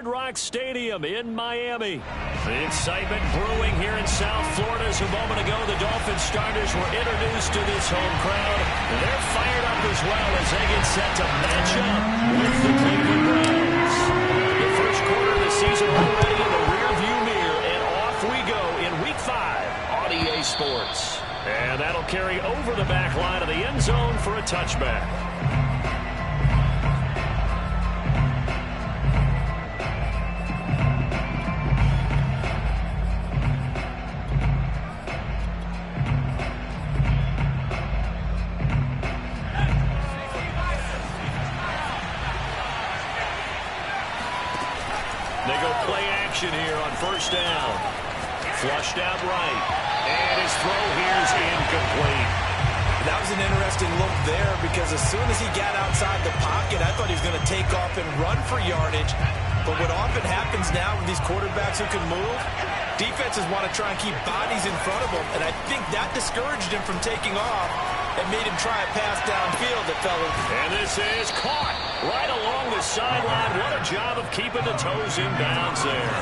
Rock Stadium in Miami. The excitement brewing here in South Florida as a moment ago the Dolphins starters were introduced to this home crowd. They're fired up as well as they get set to match up with the Cleveland Browns. The first quarter of the season already in the rearview mirror, and off we go in Week 5 on EA Sports. And that'll carry over the back line of the end zone for a touchback. They go play action here on first down. Flushed out right. And his throw here is incomplete. That was an interesting look there because as soon as he got outside the pocket, I thought he was going to take off and run for yardage. But what often happens now with these quarterbacks who can move, defenses want to try and keep bodies in front of them. And I think that discouraged him from taking off and made him try a pass downfield that fell in. And this is caught right along the sideline. What a job of keeping the toes in bounds there.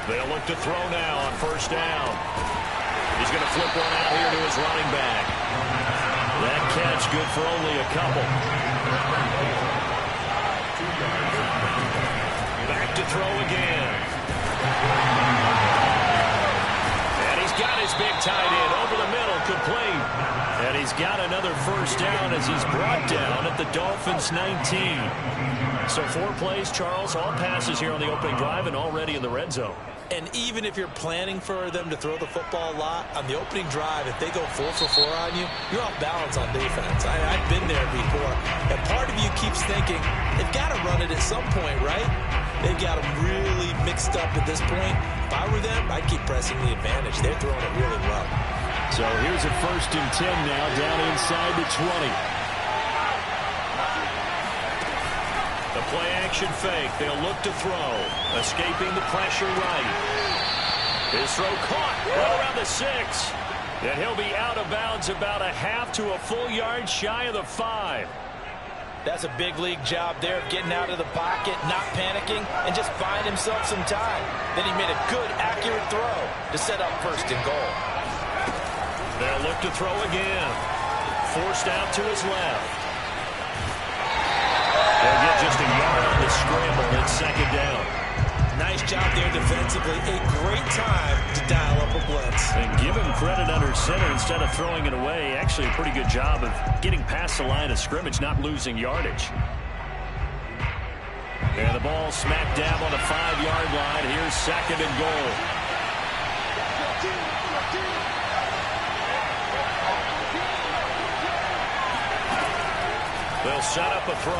They'll look to throw now on first down. He's going to flip one out here to his running back. That catch good for only a couple. Back to throw again. And he's got his big tight end over the middle, complete. And he's got another first down as he's brought down at the Dolphins' 19. So 4 plays, Charles, all passes here on the opening drive and already in the red zone. And even if you're planning for them to throw the football a lot, on the opening drive, if they go 4 for 4 on you, you're off balance on defense. I've been there before. And part of you keeps thinking, they've got to run it at some point, right? They've got them really mixed up at this point. If I were them, I'd keep pressing the advantage. They're throwing it really well. So here's a 1st and 10 now, down inside the 20. The play-action fake. They'll look to throw. Escaping the pressure right. His throw caught right around the 6. And he'll be out of bounds about a half to a full yard shy of the 5. That's a big league job there of getting out of the pocket, not panicking, and just buying himself some time. Then he made a good, accurate throw to set up 1st and goal. They'll look to throw again. Forced out to his left. They'll get just a yard on the scramble. It's 2nd down. Nice job there defensively. A great time to dial up a blitz. And give him credit under center instead of throwing it away. Actually a pretty good job of getting past the line of scrimmage, not losing yardage. And the ball smack dab on the 5-yard line. Here's 2nd and goal. They'll set up a throw.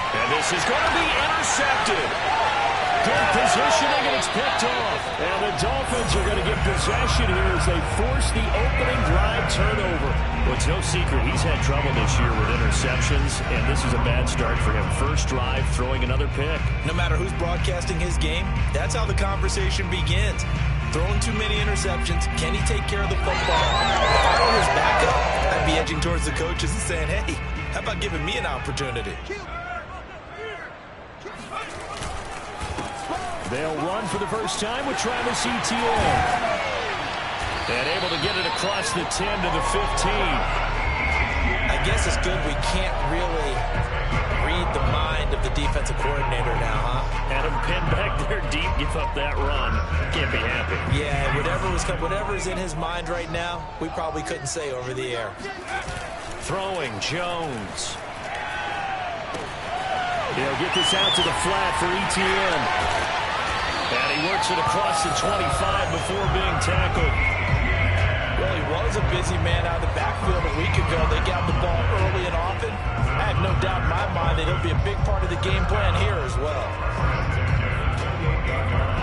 And this is going to be intercepted. Good positioning, and it's picked off. And the Dolphins are going to get possession here as they force the opening drive turnover. Well, it's no secret he's had trouble this year with interceptions, and this is a bad start for him. First drive, throwing another pick. No matter who's broadcasting his game, that's how the conversation begins. Throwing too many interceptions. Can he take care of the football? If I were his backup, I'd be edging towards the coaches and saying, hey, how about giving me an opportunity? They'll run for the first time with Travis Etienne. And able to get it across the 10 to the 15. I guess it's good we can't really read the mind of the defensive coordinator now, huh? Had him pinned back there deep, give up that run. Can't be happy. Yeah, whatever's in his mind right now, we probably couldn't say over the air. Throwing, Jones. He'll get this out to the flat for Etienne. And he works it across the 25 before being tackled. Well, he was a busy man out of the backfield a week ago. They got the ball early and often. I have no doubt in my mind that he'll be a big part of the game plan here as well.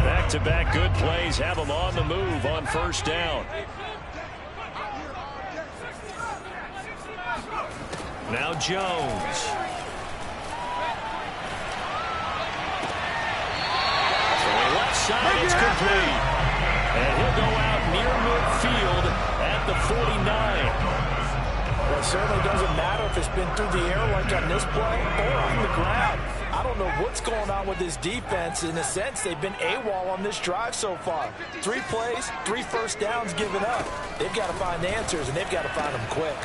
Back-to-back good plays have him on the move on first down. Now Jones. incomplete. And he'll go out near midfield at the 49. Well, it certainly doesn't matter if it's been through the air like on this play or on the ground. I don't know what's going on with this defense. In a sense, they've been AWOL on this drive so far. 3 plays, 3 first downs given up. They've got to find answers, and they've got to find them quick.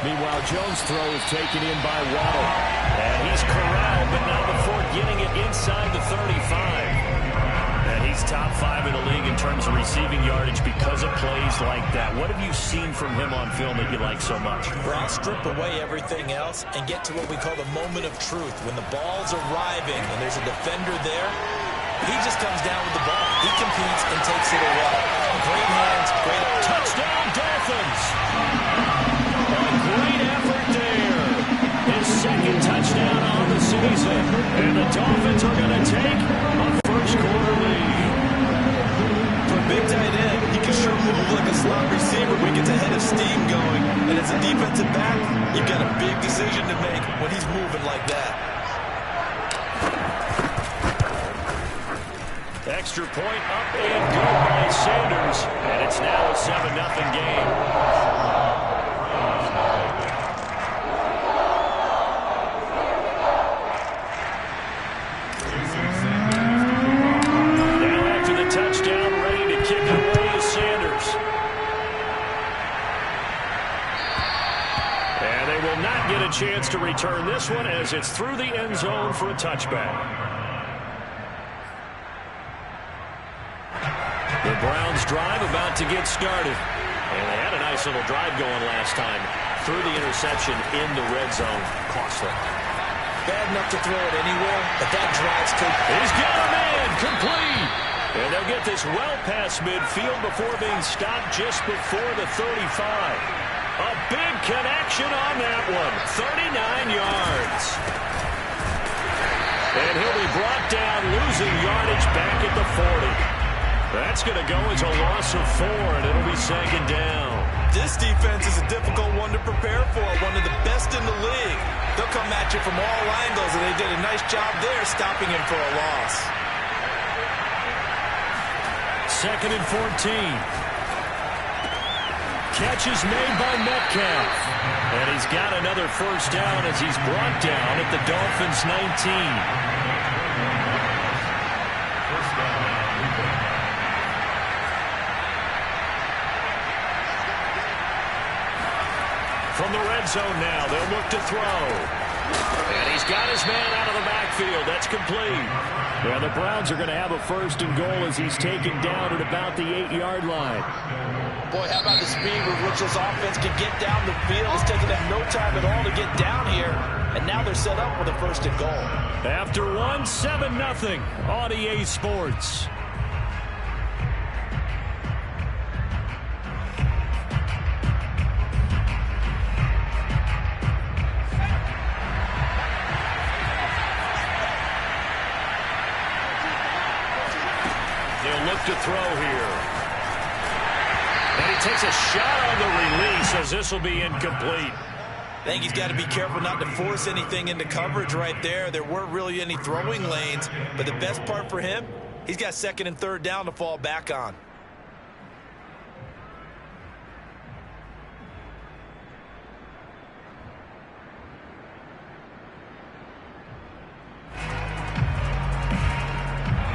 Meanwhile, Jones' throw is taken in by Waddle. And he's corralled, but not before getting it inside the 35. And he's top 5 in the league in terms of receiving yardage because of plays like that. What have you seen from him on film that you like so much? Browns strip away everything else and get to what we call the moment of truth. When the ball's arriving and there's a defender there, he just comes down with the ball. He competes and takes it away. Great hands, great touchdown, Dolphins! A great effort there. His second touchdown on the season. And the Dolphins are going to take a first-quarter lead. For a big tight end, he can sure move like a slot receiver when he gets a head of steam going. And as a defensive back, you've got a big decision to make when he's moving like that. Extra point up and good by Sanders. And it's now a 7-0 game. Touchdown, ready to kick it away is Sanders. And they will not get a chance to return this one as it's through the end zone for a touchback. The Browns drive about to get started. And they had a nice little drive going last time. Through the interception in the red zone. Costly. Bad enough to throw it anywhere, but that drive's He's got a man, complete. And they'll get this well past midfield before being stopped just before the 35. A big connection on that one. 39 yards. And he'll be brought down, losing yardage back at the 40. That's going to go as a loss of 4, and it'll be second down. This defense is a difficult one to prepare for, one of the best in the league. They'll come at you from all angles, and they did a nice job there stopping him for a loss. Second and 14. Catch is made by Metcalf. And he's got another first down as he's brought down at the Dolphins' 19. From the red zone now, they'll look to throw. And he's got his man out of the backfield. That's complete. Yeah, the Browns are going to have a first and goal as he's taken down at about the 8-yard line. Boy, how about the speed with which this offense can get down the field? It's taken them no time at all to get down here. And now they're set up with a first and goal. After 7-0 on EA Sports. To throw here. And he takes a shot on the release as this will be incomplete. I think he's got to be careful not to force anything into coverage right there. There weren't really any throwing lanes, but the best part for him, he's got second and third down to fall back on.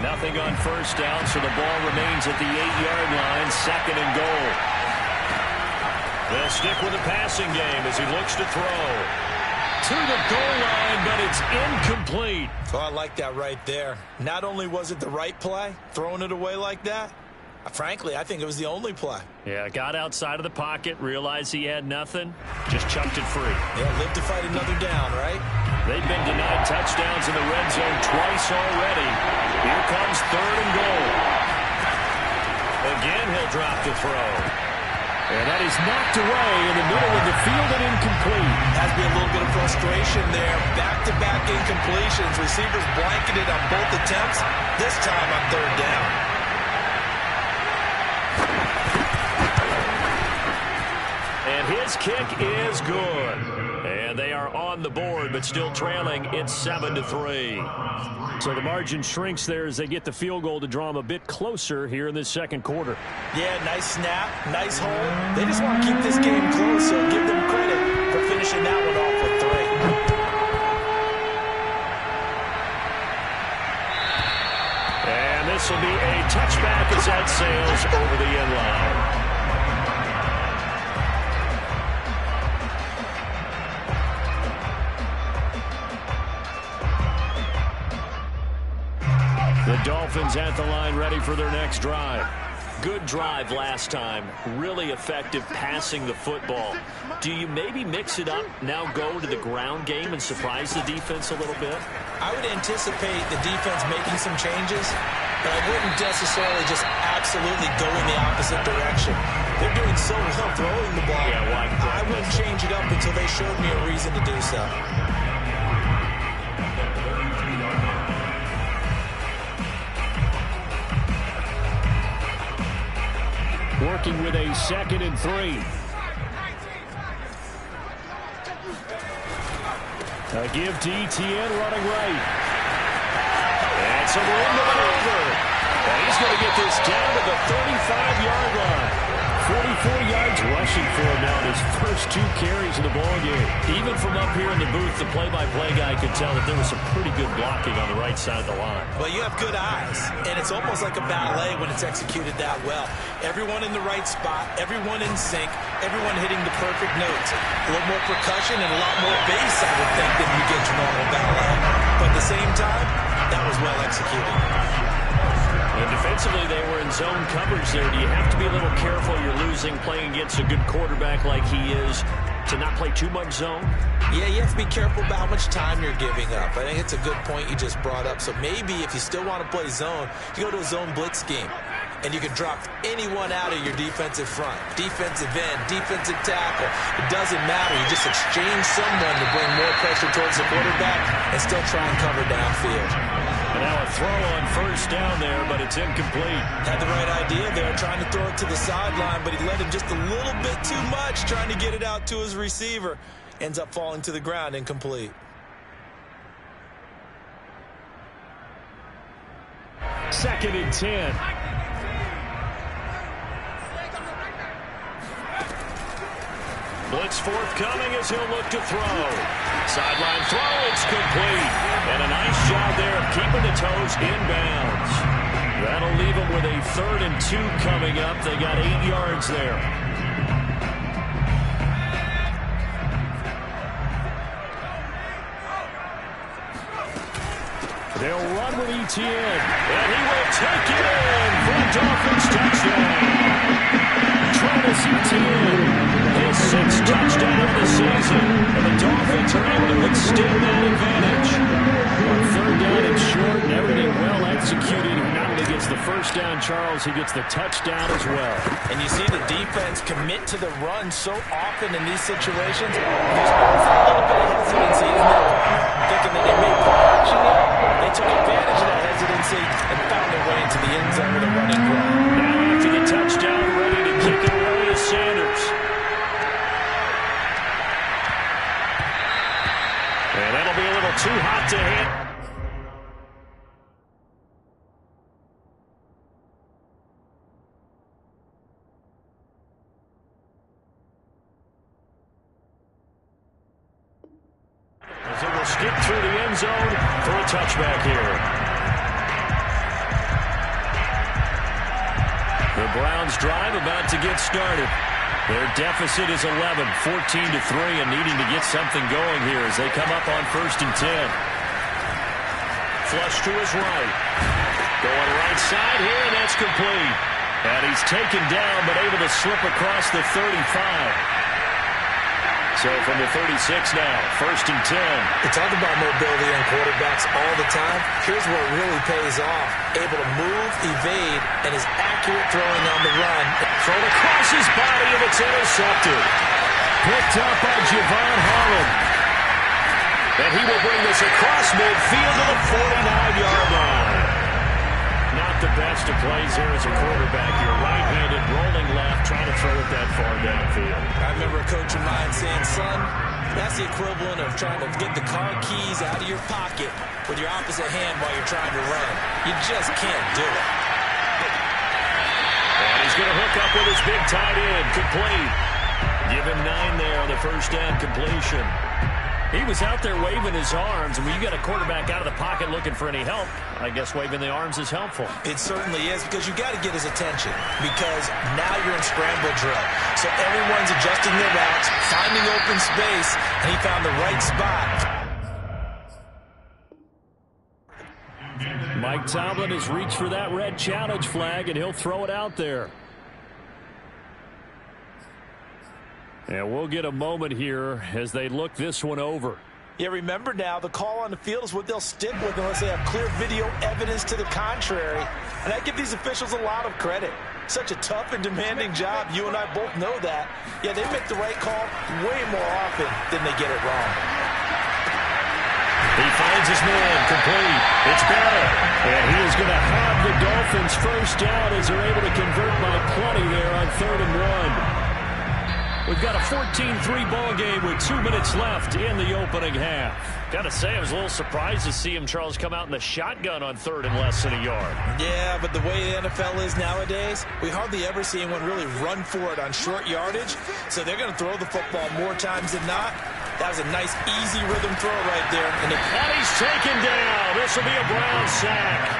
Nothing on first down, so the ball remains at the 8-yard line, second and goal. They'll stick with the passing game as he looks to throw. To the goal line, but it's incomplete. Oh, I like that right there. Not only was it the right play, throwing it away like that, frankly, I think it was the only play. Yeah, got outside of the pocket, realized he had nothing, just chucked it free. Yeah, live to fight another down, right? They've been denied touchdowns in the red zone twice already. Here comes third and goal. Again, he'll drop the throw. And that is knocked away in the middle of the field and incomplete. Has to be a little bit of frustration there. Back-to-back incompletions. Receivers blanketed on both attempts, this time on third down. And his kick is good. And they are on the board, but still trailing. It's 7-3. So the margin shrinks there as they get the field goal to draw them a bit closer here in this second quarter. Yeah, nice snap, nice hold. They just want to keep this game close, so give them credit for finishing that one off with 3. And this will be a touchback as that sails over the end line. The Dolphins at the line ready for their next drive. Good drive last time. Really effective passing the football. Do you maybe mix it up, now go to the ground game and surprise the defense a little bit? I would anticipate the defense making some changes, but I wouldn't necessarily just absolutely go in the opposite direction. They're doing so well throwing the ball. Yeah, why? I wouldn't change it up until they showed me a reason to do so. Working with a 2nd and 3. A give to Etienne running right. And some room to maneuver. And he's going to get this down to the 35-yard line. 44 yards rushing for him now in his first 2 carries in the ballgame. Even from up here in the booth, the play-by-play guy could tell that there was some pretty good blocking on the right side of the line. Well, you have good eyes, and it's almost like a ballet when it's executed that well. Everyone in the right spot, everyone in sync, everyone hitting the perfect notes. A little more percussion and a lot more bass, I would think, than you get your normal ballet. But at the same time, that was well executed. And defensively, they were in zone coverage there. Do you have to be a little careful? You're losing, playing against a good quarterback like he is, to not play too much zone? Yeah, you have to be careful about how much time you're giving up. I think it's a good point you just brought up. So maybe if you still want to play zone, you go to a zone blitz scheme. And you can drop anyone out of your defensive front. Defensive end, defensive tackle. It doesn't matter. You just exchange someone to bring more pressure towards the quarterback and still try and cover downfield. And now a throw on first down there, but it's incomplete. Had the right idea there, trying to throw it to the sideline, but he let him just a little bit too much, trying to get it out to his receiver. Ends up falling to the ground, incomplete. Second and 10. Blitz forthcoming as he'll look to throw. Sideline throw, it's complete. And a nice job there of keeping the toes inbounds. That'll leave them with a 3rd and 2 coming up. They got 8 yards there. They'll run with Etienne. And he will take it in for a Dolphins touchdown. Travis Etienne. His 6th touchdown of the season, and the Dolphins are able to extend that advantage. On 3rd down and short, and everything well executed. He not only gets the first down, Charles, he gets the touchdown as well. And you see the defense commit to the run so often in these situations. There's always a little bit of hesitancy in their partner, thinking that they may play action yet. They took advantage of that hesitancy and found their way into the end zone with a running run. Now after the touchdown, ready to kick it away is Sanders. And that'll be a little too hot to hit. As it will skip through the end zone for a touchback here. The Browns drive about to get started. Their deficit is 11, 14-3, and needing to get something going here as they come up on 1st and 10. Flush to his right. Going right side here, and that's complete. And he's taken down, but able to slip across the 35. So from the 36 now, 1st and 10. We talk about mobility on quarterbacks all the time. Here's where it really pays off. Able to move, evade, and is accurate throwing on the run. Thrown across his body, and it's intercepted. Picked up by Javon Holland. And he will bring this across midfield to the 49-yard line. Not the best of plays there as a quarterback. You're right-handed, rolling left, trying to throw it that far downfield. I remember a coach of mine saying, son, that's the equivalent of trying to get the car keys out of your pocket with your opposite hand while you're trying to run. You just can't do it. And he's going to hook up with his big tight end. Complete. Give him 9 there on the first down completion. He was out there waving his arms, and when you got a quarterback out of the pocket looking for any help, I guess waving the arms is helpful. It certainly is, because you got to get his attention, because now you're in scramble drill. So everyone's adjusting their routes, finding open space, and he found the right spot. Mike Tomlin has reached for that red challenge flag, and he'll throw it out there. And we'll get a moment here as they look this one over. Yeah, remember now, the call on the field is what they'll stick with unless they have clear video evidence to the contrary. And I give these officials a lot of credit. Such a tough and demanding job. You and I both know that. Yeah, they make the right call way more often than they get it wrong. He finds his man, complete. It's Bell. And he is going to have the Dolphins first down as they're able to convert by plenty there on 3rd and 1. We've got a 14-3 ball game with 2 minutes left in the opening half. Got to say, I was a little surprised to see him, Charles, come out in the shotgun on 3rd and less than a yard. Yeah, but the way the NFL is nowadays, we hardly ever see anyone really run for it on short yardage. So they're going to throw the football more times than not. That was a nice, easy rhythm throw right there. And he's taken down. This will be a Brown sack.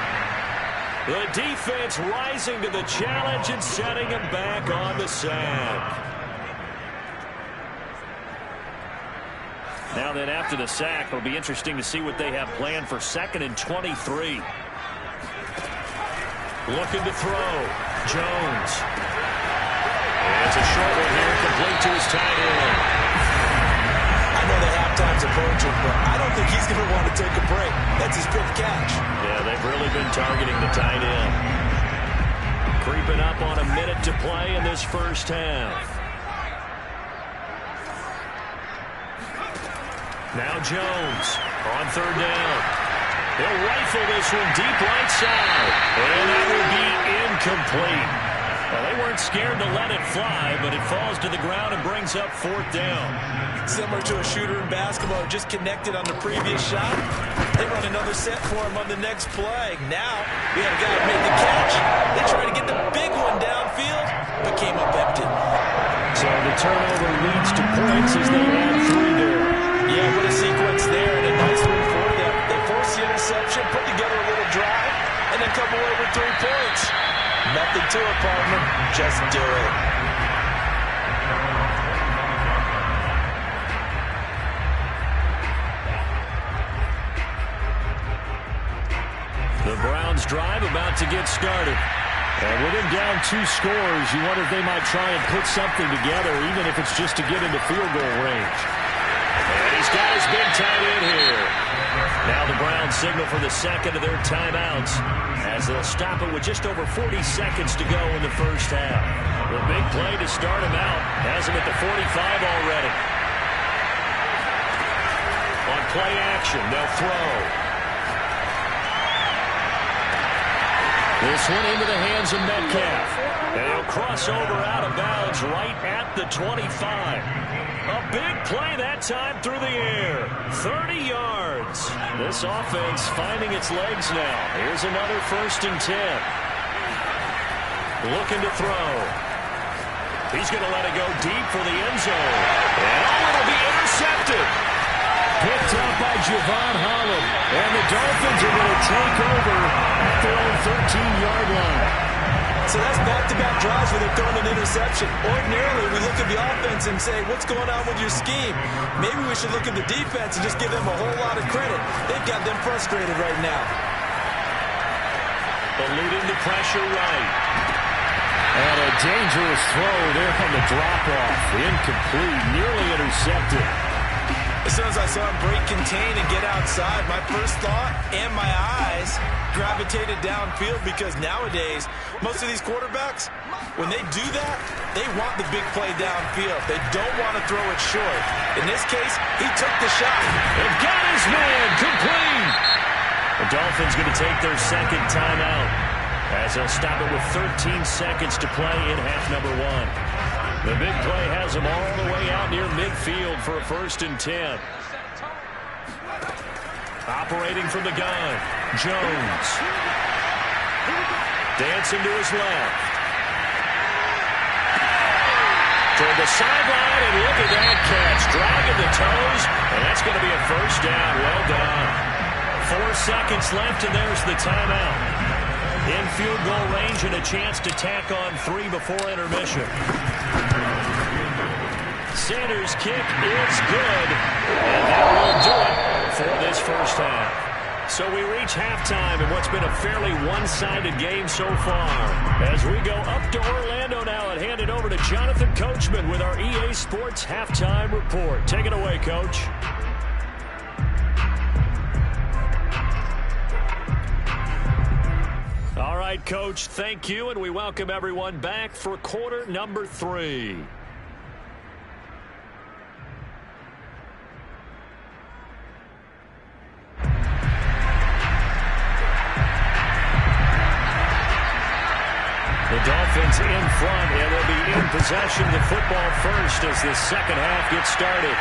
The defense rising to the challenge and setting him back on the sack. Now then, after the sack, it'll be interesting to see what they have planned for 2nd and 23. Looking to throw. Jones. And it's a short one here, complete to his tight end. I know the halftime's approaching, but I don't think he's going to want to take a break. That's his 5th catch. Yeah, they've really been targeting the tight end. Creeping up on a minute to play in this first half. Now Jones on 3rd down. They'll rifle this one deep right side. And that will be incomplete. Well, they weren't scared to let it fly, but it falls to the ground and brings up 4th down. Similar to a shooter in basketball who just connected on the previous shot. They run another set for him on the next play. Now, we have a guy who made the catch. They tried to get the big one downfield, but came up empty. So the turnover leads to points as they add 3 there. Yeah, what a sequence there, and a nice one for them. They force the interception, put together a little drive, and then come away with 3 points. Nothing to it, partner. Just do it. The Browns drive about to get started. And with him down 2 scores, you wonder if they might try and put something together, even if it's just to get into field goal range. And he's got his big tight end here. Now the Browns signal for the second of their timeouts as they'll stop it with just over 40 seconds to go in the first half. The big play to start him out has him at the 45 already. On play action, they'll throw. This one into the hands of Metcalf. And he'll cross over out of bounds right at the 25. A big play that time through the air. 30 yards. This offense finding its legs now. Here's another 1st and 10. Looking to throw. He's going to let it go deep for the end zone. And it'll be intercepted. Picked up by Javon Holland. And the Dolphins are going to take over at their own 13-yard line. So that's back-to-back drives where they're throwing an interception. Ordinarily, we look at the offense and say, what's going on with your scheme? Maybe we should look at the defense and just give them a whole lot of credit. They've got them frustrated right now. Eluding the pressure right. And a dangerous throw there on the drop-off. Incomplete, nearly intercepted. As soon as I saw him break contain and get outside, my first thought and my eyes gravitated downfield, because nowadays, most of these quarterbacks, when they do that, they want the big play downfield. They don't want to throw it short. In this case, he took the shot. They've got his man, complete. The Dolphins going to take their second timeout. as they'll stop it with 13 seconds to play in half number 1. The big play has them all the way out near midfield for a 1st and 10. Operating from the gun, Jones. Dancing to his left. Toward the sideline, and look at that catch. Dragging the toes, and that's going to be a 1st down. Well done. 4 seconds left, and there's the timeout. In field goal range and a chance to tack on 3 before intermission. Sanders' kick is good, and that will do it for this 1st half. So we reach halftime in what's been a fairly one-sided game so far. As we go up to Orlando now and hand it over to Jonathan Coachman with our EA Sports Halftime Report. Take it away, Coach. All right, Coach, thank you, and we welcome everyone back for quarter number 3. The Dolphins in front, and they'll be in possession of the football first as the 2nd half gets started.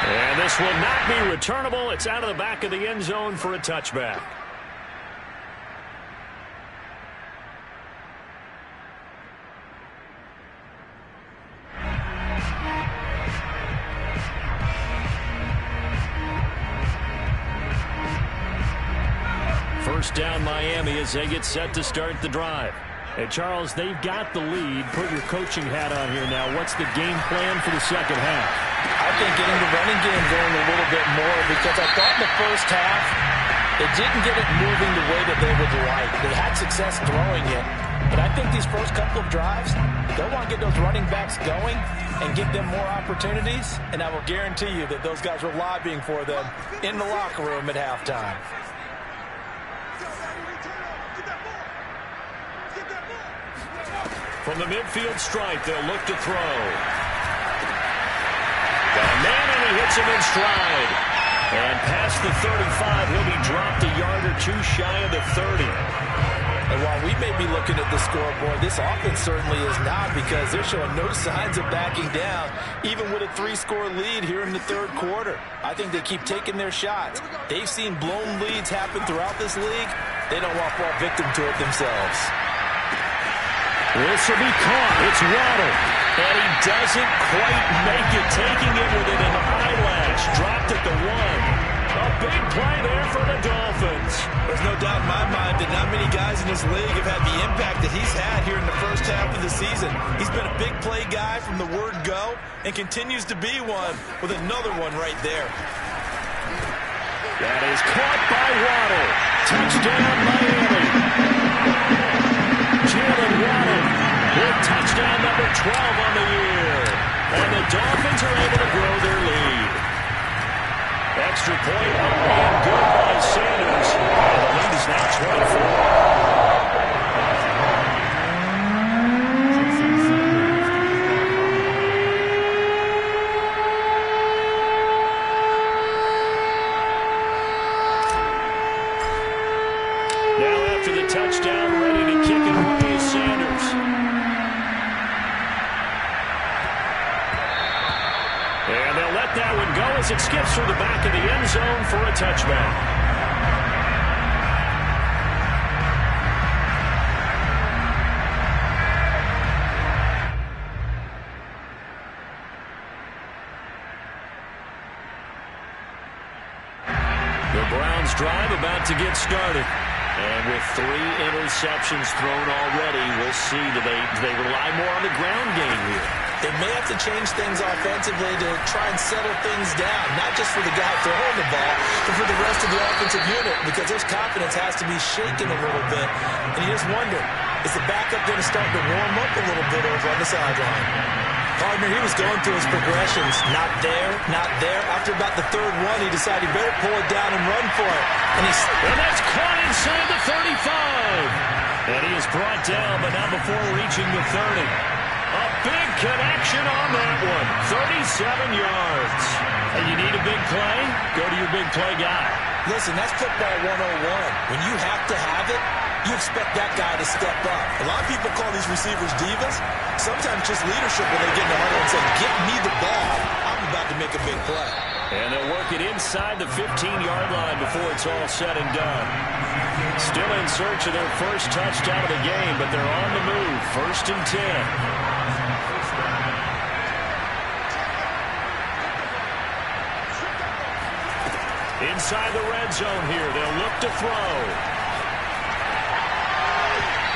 And this will not be returnable. It's out of the back of the end zone for a touchback. First down Miami as they get set to start the drive. Hey, Charles, they've got the lead. Put your coaching hat on here now. What's the game plan for the 2nd half? I think getting the running game going a little bit more, because I thought in the 1st half they didn't get it moving the way that they would like. They had success throwing it, but I think these first couple of drives, they'll want to get those running backs going and give them more opportunities, and I will guarantee you that those guys were lobbying for them in the locker room at halftime. From the midfield stripe, they'll look to throw. Got a man, and he hits him in stride. And past the 35, he'll be dropped a yard or 2 shy of the 30. And while we may be looking at the scoreboard, this offense certainly is not, because they're showing no signs of backing down, even with a 3-score lead here in the 3rd quarter. I think they keep taking their shots. They've seen blown leads happen throughout this league. They don't want to fall victim to it themselves. This will be caught. It's Waddle. And he doesn't quite make it, taking it within an eyelash. Dropped at the 1. A big play there for the Dolphins. There's no doubt in my mind that not many guys in this league have had the impact that he's had here in the 1st half of the season. He's been a big play guy from the word go and continues to be one, with another one right there. That is caught by Waddle. Touchdown, Miami. Jalen Waddle with touchdown number 12 on the year. And the Dolphins are able to grow their lead. Extra point up and good by Sanders. And the lead is now 24. Touchdown, ready to kick it away is Sanders. And they'll let that one go as it skips through the back of the end zone for a touchback. The Browns drive about to get started. And with 3 interceptions thrown already, we'll see. Do they rely more on the ground game here? They may have to change things offensively to try and settle things down, not just for the guy throwing the ball, but for the rest of the offensive unit, because his confidence has to be shaken a little bit. And you just wonder, is the backup going to start to warm up a little bit over on the sideline? Partner, he was going through his progressions. Not there, not there. After about the 3rd one, he decided he better pull it down and run for it. And that's caught inside the 35. And he is brought down, but not before reaching the 30. A big connection on that one. 37 yards. And you need a big play? Go to your big play guy. Listen, that's football 101. When you have to have it, you expect that guy to step up. A lot of people call these receivers divas. Sometimes just leadership when they get in the huddle and say, get me the ball. I'm about to make a big play. And they'll work it inside the 15-yard line before it's all said and done. Still in search of their first touchdown of the game, but they're on the move. 1st and 10. Inside the red zone here. They'll look to throw.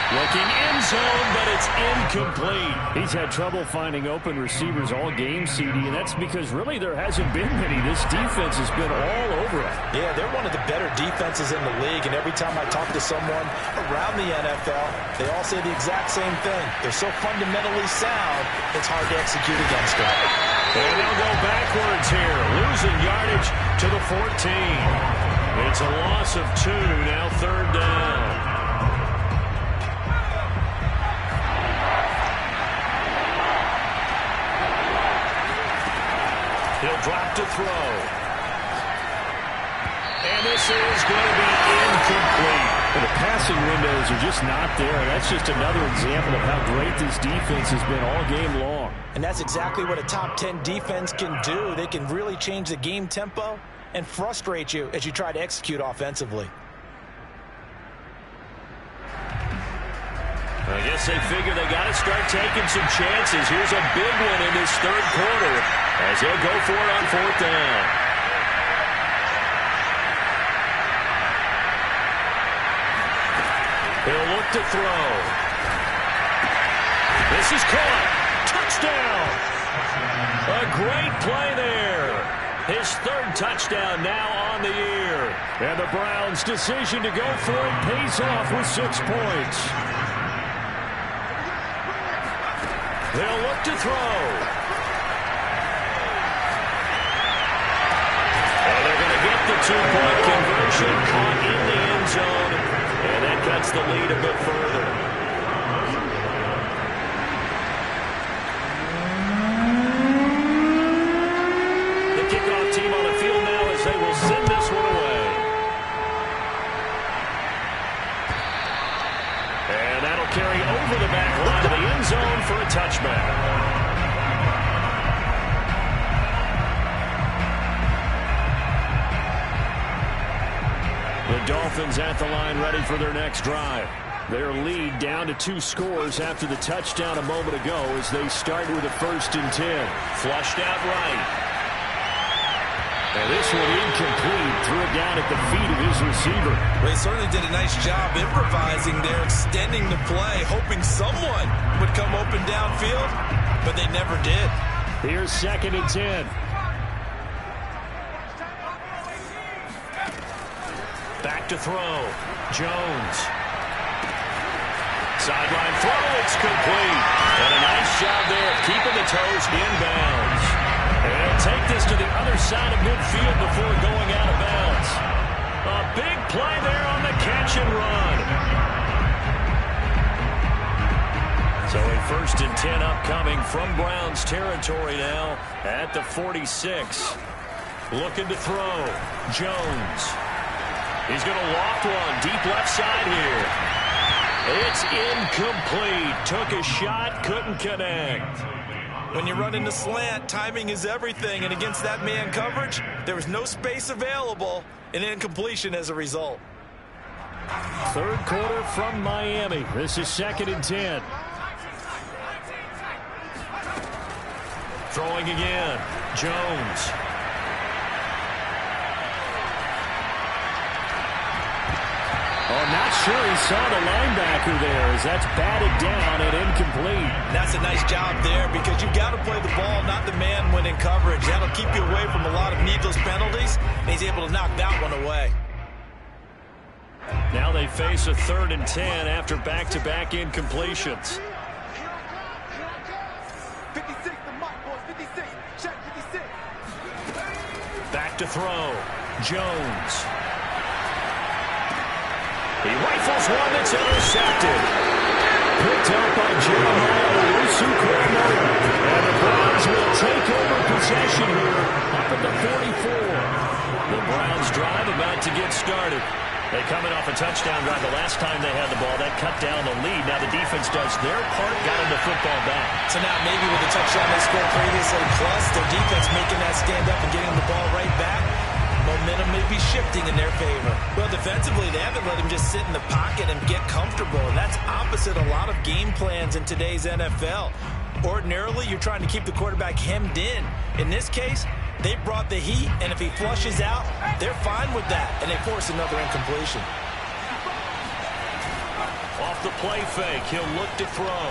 Looking end zone, but it's incomplete. He's had trouble finding open receivers all game, CD, and that's because really there hasn't been many. This defense has been all over it. Yeah, they're one of the better defenses in the league, and every time I talk to someone around the NFL, they all say the exact same thing. They're so fundamentally sound, it's hard to execute against them. And they'll go backwards here, losing yardage to the 14. It's a loss of 2, now 3rd down. He'll drop to throw. And this is going to be incomplete. Well, the passing windows are just not there. That's just another example of how great this defense has been all game long. And that's exactly what a top 10 defense can do. They can really change the game tempo and frustrate you as you try to execute offensively. I guess they figure they got to start taking some chances. Here's a big one in this 3rd quarter as they'll go for it on 4th down. He'll look to throw. This is caught. Touchdown. A great play there. His 3rd touchdown now on the year. And the Browns' decision to go for it pays off with 6 points. They'll look to throw. And they're going to get the 2-point conversion, caught in the end zone. And that cuts the lead a bit further. The kickoff team on the field now as they will send this one away. And that'll carry over the back line of the end zone for a touchback. The Dolphins at the line ready for their next drive. Their lead down to 2 scores after the touchdown a moment ago as they start with a 1st and 10. Flushed out right. And this one incomplete. Threw it down at the feet of his receiver. Well, he certainly did a nice job improvising there, extending the play, hoping someone would come open downfield, but they never did. Here's 2nd and 10. Back to throw. Jones. Sideline throw. It's complete. And a nice job there of keeping the toes inbounds. And he'll take this to the other side of midfield before going out of bounds. A big play there on the catch and run. So a 1st and 10 upcoming from Browns territory now at the 46. Looking to throw. Jones. He's going to loft one deep left side here. It's incomplete. Took a shot, couldn't connect. When you run into slant, timing is everything, and against that man coverage, there was no space available, and incompletion as a result. 3rd quarter from Miami. This is 2nd and 10. Throwing again. Jones. Oh, not sure he saw the linebacker there as that's batted down and incomplete. That's a nice job there because you've got to play the ball, not the man when in coverage. That'll keep you away from a lot of needless penalties, and he's able to knock that one away. Now they face a 3rd and 10 after back-to-back incompletions. 56, the mark, boys, 56. Check 56. Back to throw. Jones. He rifles one that's intercepted. Picked up by Jeremiah Owusu-Koramoah. And the Browns will take over possession here up at the 44. The Browns drive about to get started. They coming off a touchdown drive the last time they had the ball. That cut down the lead. Now the defense does their part, got them the football back. So now maybe with the touchdown they scored previously, plus their defense making that stand up and getting the ball right back, momentum may be shifting in their favor. Well, defensively, they haven't let him just sit in the pocket and get comfortable, and that's opposite a lot of game plans in today's NFL. Ordinarily, you're trying to keep the quarterback hemmed in. In this case, they brought the heat, and if he flushes out, they're fine with that, and they force another incompletion. Off the play fake, he'll look to throw.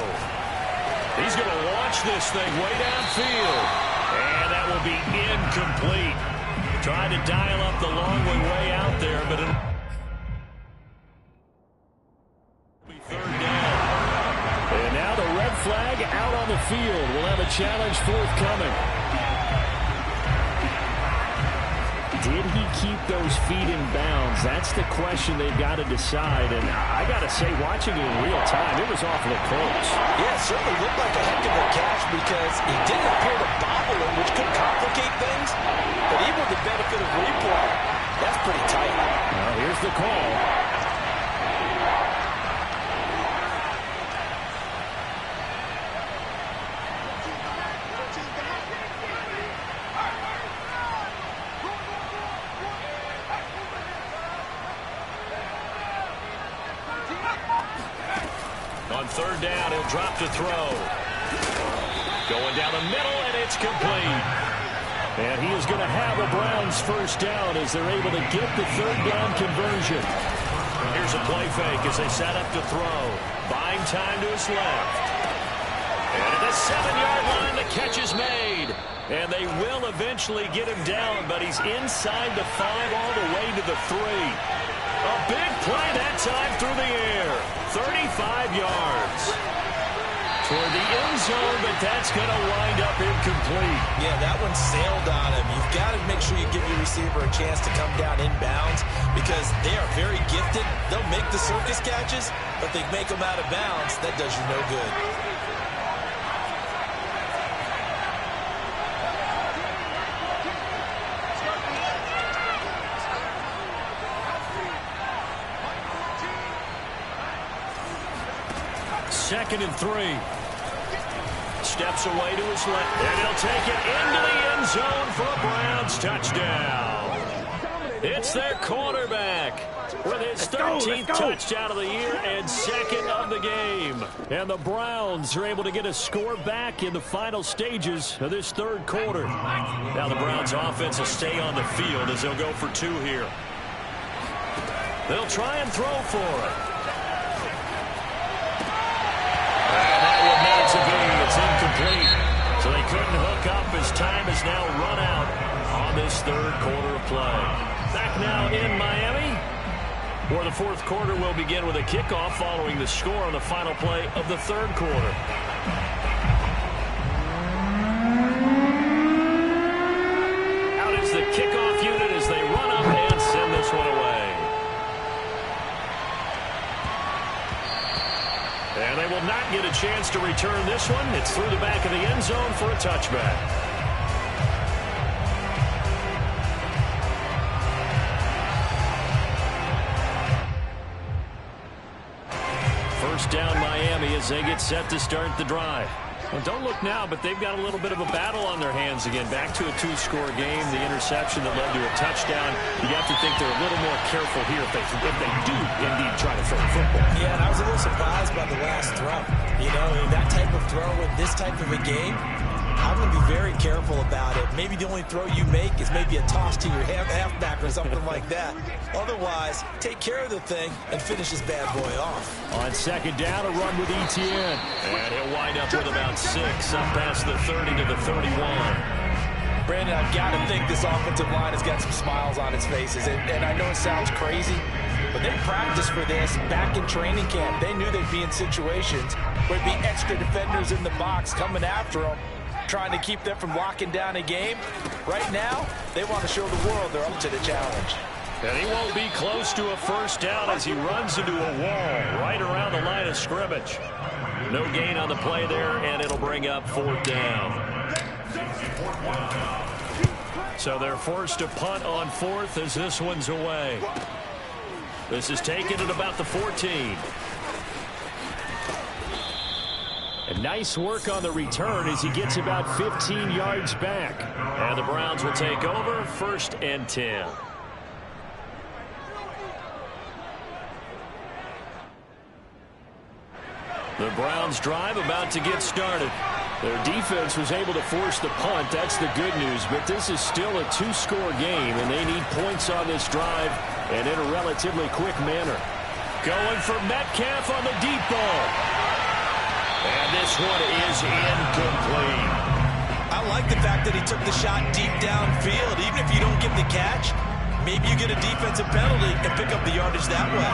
He's going to launch this thing way downfield, and that will be incomplete. Trying to dial up the long way out there, but it'll be third down. And now the red flag out on the field. We'll have a challenge forthcoming. Did he keep those feet in bounds? That's the question they've got to decide. And I got to say, watching it in real time, it was awfully close. Yeah, it certainly looked like a heck of a catch because he didn't appear to bobble it, which could complicate things. But even with the benefit of replay, that's pretty tight. Well, here's the call. On third down, he'll drop to throw. Going down the middle, and it's complete. And he is going to have a Browns first down as they're able to get the third down conversion. Here's a play fake as they set up to throw. Buying time to his left. And at the 7-yard line, the catch is made. And they will eventually get him down, but he's inside the 5 all the way to the 3. A big play that time through the air. 35 yards. Toward the end zone, but that's going to wind up incomplete. Yeah, that one sailed on him. You've got to make sure you give your receiver a chance to come down inbounds because they are very gifted. They'll make the circus catches, but they make them out of bounds. That does you no good. Second and 3. Steps away to his left, and he'll take it into the end zone for a Browns touchdown. It's their quarterback with his 13th touchdown of the year and second of the game. And the Browns are able to get a score back in the final stages of this third quarter. Now the Browns offense will stay on the field as they'll go for 2 here. They'll try and throw for it. It's incomplete, so they couldn't hook up as time has now run out on this third quarter of play. Back now in Miami, where the fourth quarter will begin with a kickoff following the score on the final play of the third quarter. Out is the kickoff unit as they run up and send this one away. And they will not get a chance to return this one. It's through the back of the end zone for a touchback. First down Miami as they get set to start the drive. Well, don't look now, but they've got a little bit of a battle on their hands again. Back to a 2-score game, the interception that led to a touchdown. You have to think they're a little more careful here if they do indeed try to throw the football. Yeah, and I was a little surprised by the last throw. You know, that type of throw in this type of a game, I'm going to be very careful about it. Maybe the only throw you make is maybe a toss to your halfback or something like that. Otherwise, take care of the thing and finish this bad boy off. On second down, a run with Etienne. And he'll wind up with about 6 up past the 30 to the 31. Brandon, I've got to think this offensive line has got some smiles on its faces. And I know it sounds crazy, but they practiced for this back in training camp. They knew they'd be in situations where there'd be extra defenders in the box coming after them, trying to keep them from locking down a game. Right now, they want to show the world they're up to the challenge. And he won't be close to a first down as he runs into a wall right around the line of scrimmage. No gain on the play there, and it'll bring up 4th down. So they're forced to punt on 4th as this one's away. This is taken at about the 14. And nice work on the return as he gets about 15 yards back. And the Browns will take over, 1st and 10. The Browns drive about to get started. Their defense was able to force the punt. That's the good news. But this is still a 2-score game, and they need points on this drive and in a relatively quick manner. Going for Metcalf on the deep ball. And this one is incomplete. I like the fact that he took the shot deep downfield. Even if you don't get the catch, maybe you get a defensive penalty and pick up the yardage that way.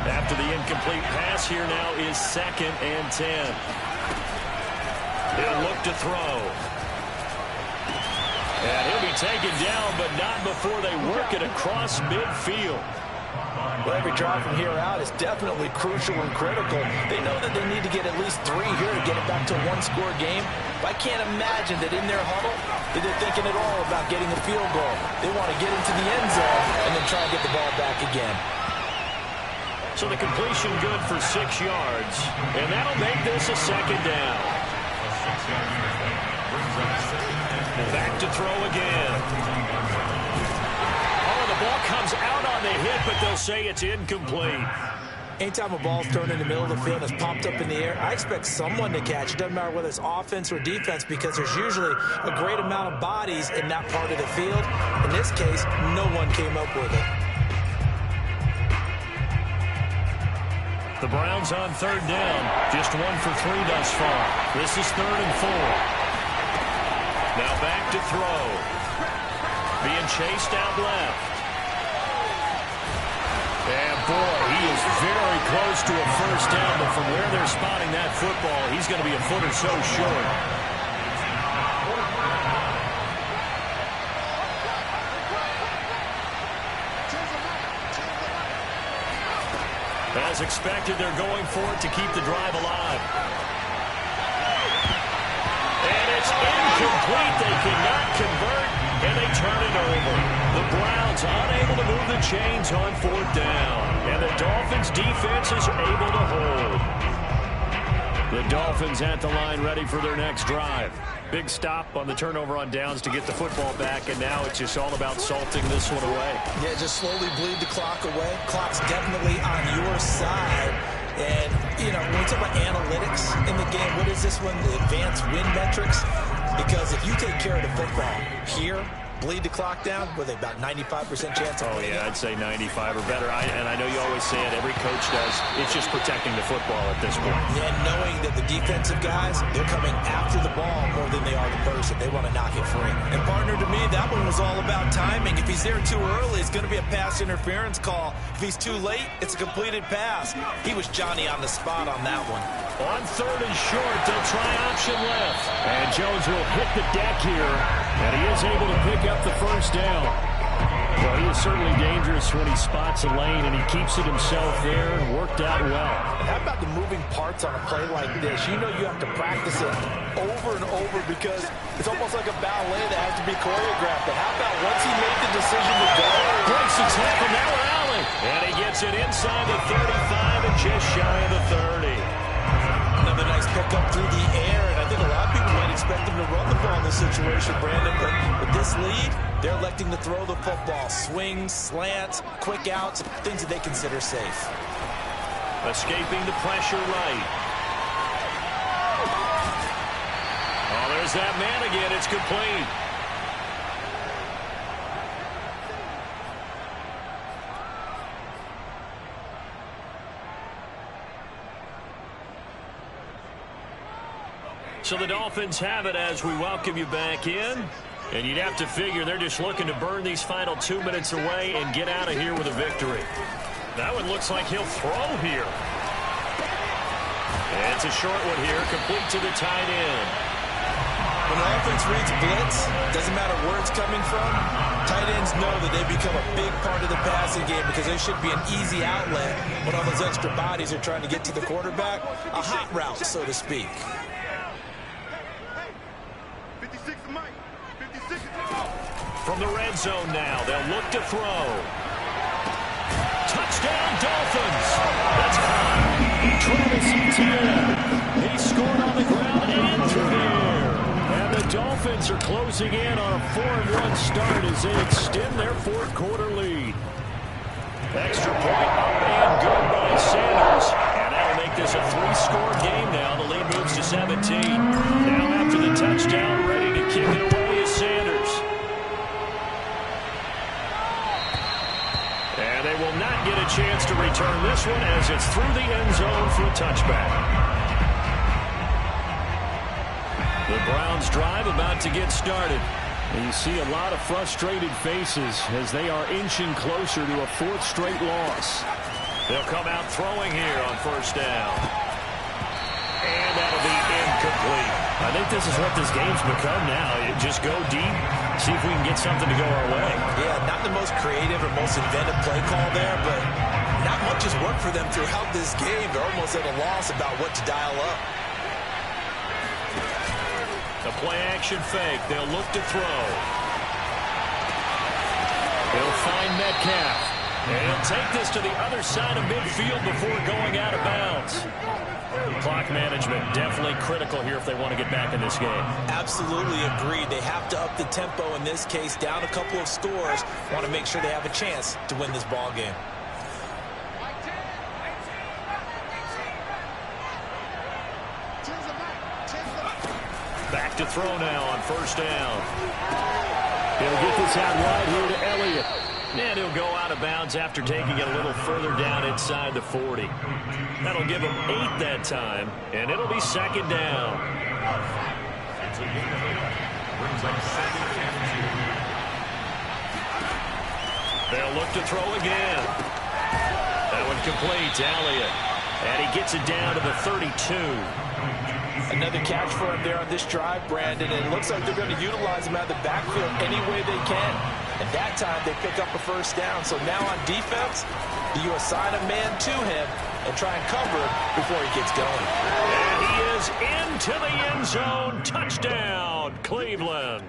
After the incomplete pass, here now is 2nd and 10. He'll look to throw. And he'll be taken down, but not before they work it across midfield. Well, every drive from here out is definitely crucial and critical. They know that they need to get at least 3 here to get it back to a 1-score game. But I can't imagine that in their huddle that they're thinking at all about getting a field goal. They want to get into the end zone and then try and get the ball back again. So the completion good for 6 yards. And that'll make this a 2nd down. Back to throw again. Oh, the ball comes out on the hit, but they'll say it's incomplete. Anytime a ball's thrown in the middle of the field and it's popped up in the air, I expect someone to catch. It doesn't matter whether it's offense or defense because there's usually a great amount of bodies in that part of the field. In this case, no one came up with it. The Browns on 3rd down. Just 1 for 3 thus far. This is 3rd and 4. Now back to throw. Being chased out left. And boy, he is very close to a 1st down, but from where they're spotting that football, he's going to be a foot or so short. As expected, they're going for it to keep the drive alive. And it's incomplete. They cannot convert, and they turn it over. The Browns unable to move the chains on 4th down. And the Dolphins' defense is able to hold. The Dolphins at the line ready for their next drive. Big stop on the turnover on downs to get the football back, and now it's just all about salting this one away. Yeah, just slowly bleed the clock away. Clock's definitely on your side. And, you know, when we talk about analytics in the game, what is this one? The advanced win metrics? Because if you take care of the football here, bleed the clock down, with about 95% chance of winning. Yeah, I'd say 95 or better. And I know you always say it, every coach does. It's just protecting the football at this point. Yeah, knowing that the defensive guys, they're coming after the ball more than they are the person. They want to knock it free. And partner, to me, that one was all about timing. If he's there too early, it's going to be a pass interference call. If he's too late, it's a completed pass. He was Johnny on the spot on that one. On 3rd and short, they'll try option left. And Jones will hit the deck here. And he is able to pick up the 1st down. Well, he is certainly dangerous when he spots a lane, and he keeps it himself there and worked out well. How about the moving parts on a play like this? You know you have to practice it over and over because it's almost like a ballet that has to be choreographed. But how about once he made the decision to go? Breaks the tackle, now Allen. And he gets it inside the 35 and just shy of the 30. Another nice pickup through the air, and I think a lot of people might expect him to run the ball in this situation, Brandon. But with this lead, they're electing to throw the football. Swings, slants, quick outs, things that they consider safe. Escaping the pressure right. Oh, there's that man again. It's complete. So the Dolphins have it as we welcome you back in. And you'd have to figure they're just looking to burn these final 2 minutes away and get out of here with a victory. That one looks like he'll throw here. And it's a short one here, complete to the tight end. When the offense reads blitz, doesn't matter where it's coming from, tight ends know that they become a big part of the passing game because there should be an easy outlet when all those extra bodies are trying to get to the quarterback. A hot route, so to speak. From the red zone now, they'll look to throw. Touchdown, Dolphins. That's caught. Travis Etienne. He scored on the ground and through the air. And the Dolphins are closing in on a 4-1 start as they extend their fourth quarter lead. Extra point up and good by Sanders. And that'll make this a 3-score game now. The lead moves to 17. Now after the touchdown, ready to kick it away is Sanders. And they will not get a chance to return this one as it's through the end zone for a touchback. The Browns drive about to get started. And you see a lot of frustrated faces as they are inching closer to a 4th straight loss. They'll come out throwing here on first down. And that'll be incomplete. I think this is what this game's become now. You just go deep, see if we can get something to go our way. Yeah, not the most creative or most inventive play call there, but not much has worked for them throughout this game. They're almost at a loss about what to dial up. The play-action fake. They'll look to throw. He'll find Metcalf. And he'll take this to the other side of midfield before going out of bounds. Clock management definitely critical here if they want to get back in this game. Absolutely agreed. They have to up the tempo in this case, down a couple of scores. Want to make sure they have a chance to win this ball game. Back to throw now on first down. He'll get this out wide here to Elliott. And he'll go out of bounds after taking it a little further down inside the 40. That'll give him 8 that time, and it'll be second down. They'll look to throw again. That one complete to Elliott. And he gets it down to the 32. Another catch for him there on this drive, Brandon. And it looks like they're going to utilize him out of the backfield any way they can. And that time they pick up a first down. So now on defense, do you assign a man to him and try and cover him before he gets going? And he is into the end zone. Touchdown, Cleveland.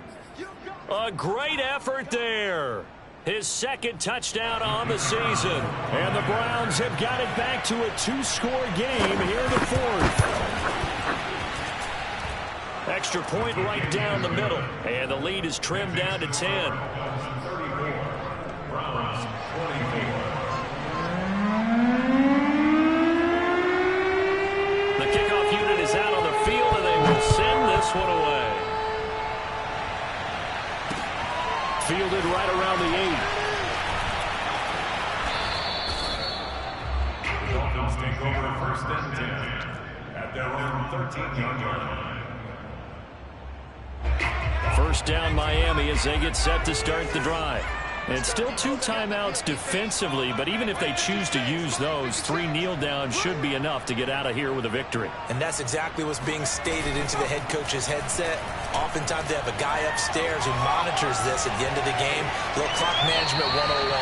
A great effort there. His second touchdown on the season. And the Browns have got it back to a 2-score game here in the 4th. Extra point right down the middle. And the lead is trimmed down to 10. The kickoff unit is out on the field, and they will send this one away. Fielded right around the 8. The Dolphins take over first and 10 at their own 13-yard line. First down Miami as they get set to start the drive. And still 2 timeouts defensively, but even if they choose to use those, 3 kneel downs should be enough to get out of here with a victory. And that's exactly what's being stated into the head coach's headset. Oftentimes they have a guy upstairs who monitors this at the end of the game. Little clock management 101.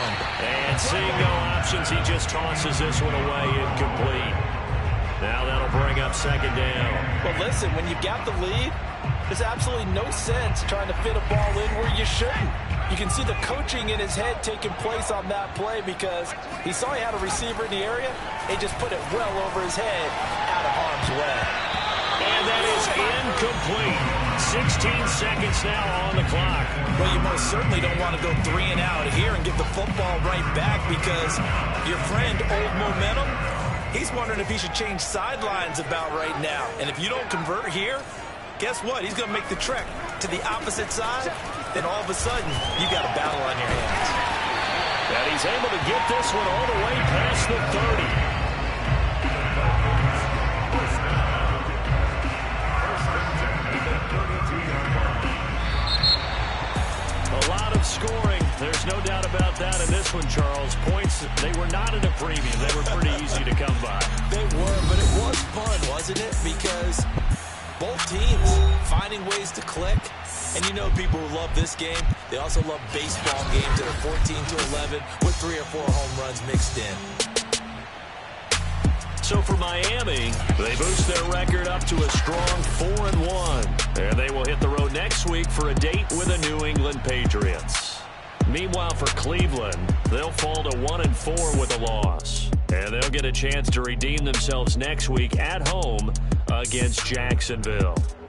And seeing no options, he just tosses this one away incomplete. Now that'll bring up second down. Well, listen, when you've got the lead, there's absolutely no sense trying to fit a ball in where you shouldn't. You can see the coaching in his head taking place on that play because he saw he had a receiver in the area. He just put it well over his head out of harm's way. And that is incomplete. 16 seconds now on the clock. Well, you most certainly don't want to go 3 and out here and get the football right back because your friend, Old Momentum, he's wondering if he should change sidelines about right now. And if you don't convert here, guess what? He's going to make the trek to the opposite side. Then all of a sudden, you got a battle on your hands. And he's able to get this one all the way past the 30. A lot of scoring. There's no doubt about that in this one, Charles. Points, they were not at a premium. They were pretty easy to come by. They were, but it was fun, wasn't it? Because both teams finding ways to click. And you know people who love this game, they also love baseball games that are 14-11 with 3 or 4 home runs mixed in. So for Miami, they boost their record up to a strong 4-1. And they will hit the road next week for a date with the New England Patriots. Meanwhile, for Cleveland, they'll fall to 1-4 with a loss. And they'll get a chance to redeem themselves next week at home against Jacksonville.